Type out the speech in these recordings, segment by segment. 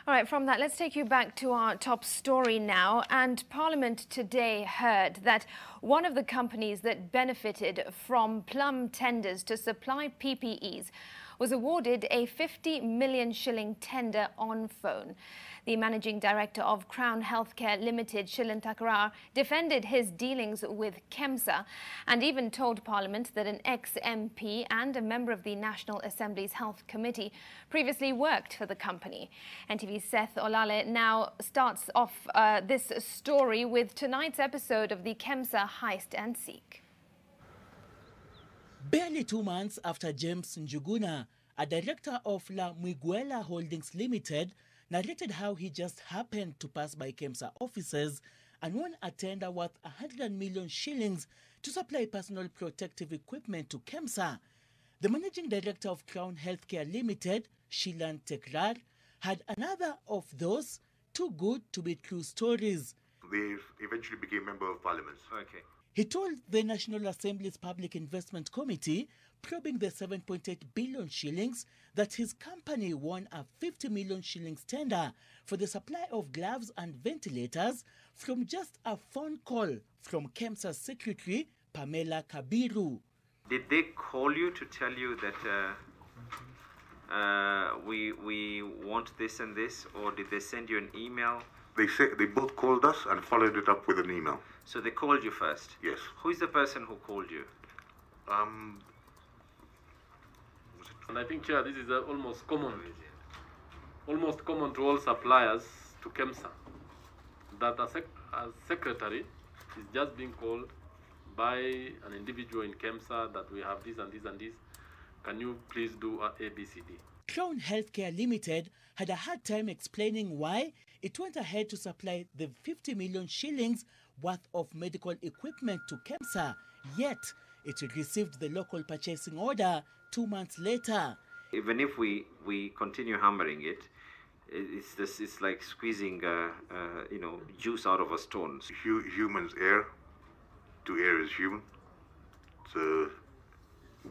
All right, from that, let's take you back to our top story now. And Parliament today heard that one of the companies that benefited from plum tenders to supply PPEs was awarded a 50 million shilling tender on phone. The managing director of Crown Healthcare Limited, Shilan Takarar, defended his dealings with KEMSA and even told Parliament that an ex-MP and a member of the National Assembly's Health Committee previously worked for the company. NTV's Seth Olale now starts off this story with tonight's episode of the KEMSA heist and seek. Barely 2 months after James Njuguna, a director of La Muiguela Holdings Limited, narrated how he just happened to pass by KEMSA offices and won a tender worth 100 million shillings to supply personal protective equipment to KEMSA. The managing director of Crown Healthcare Limited, Shilan Takarar, had another of those too good to be true stories. They eventually became member of parliament. Okay. He told the National Assembly's Public Investment Committee, probing the 7.8 billion shillings, that his company won a 50 million shillings tender for the supply of gloves and ventilators from just a phone call from KEMSA's secretary, Pamela Kabiru. Did they call you to tell you that we want this and this, or did they send you an email? They both called us and followed it up with an email. So they called you first? Yes. Who is the person who called you? And I think, Chair, this is almost common to all suppliers to KEMSA, that a secretary is just being called by an individual in KEMSA that we have this and this and this. Can you please do A, B, C, D? Crown Healthcare Limited had a hard time explaining why it went ahead to supply the 50 million shillings worth of medical equipment to KEMSA, yet it received the local purchasing order 2 months later. Even if we continue hammering it, it's like squeezing juice out of a stone. Humans err. To err is human. So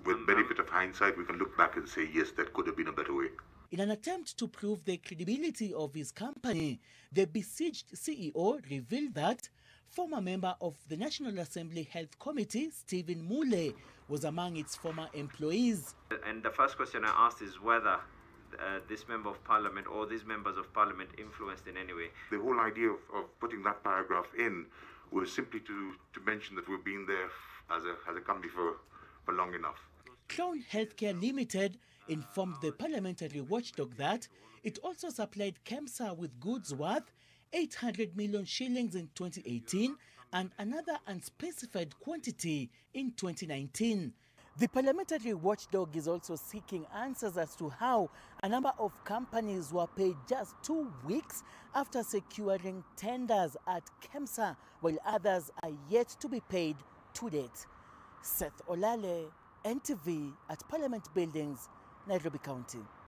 with benefit of hindsight, we can look back and say, yes, that could have been a better way. In an attempt to prove the credibility of his company, the besieged CEO revealed that former member of the National Assembly Health Committee, Stephen Mule, was among its former employees. And the first question I asked is whether this member of parliament or these members of parliament influenced in any way. The whole idea of putting that paragraph in was simply to mention that we've been there as a company for long enough. Crown Healthcare Limited informed the parliamentary watchdog that it also supplied KEMSA with goods worth 800 million shillings in 2018 and another unspecified quantity in 2019. The parliamentary watchdog is also seeking answers as to how a number of companies were paid just 2 weeks after securing tenders at KEMSA, while others are yet to be paid to date. Seth Olale, NTV at Parliament Buildings, Nairobi County.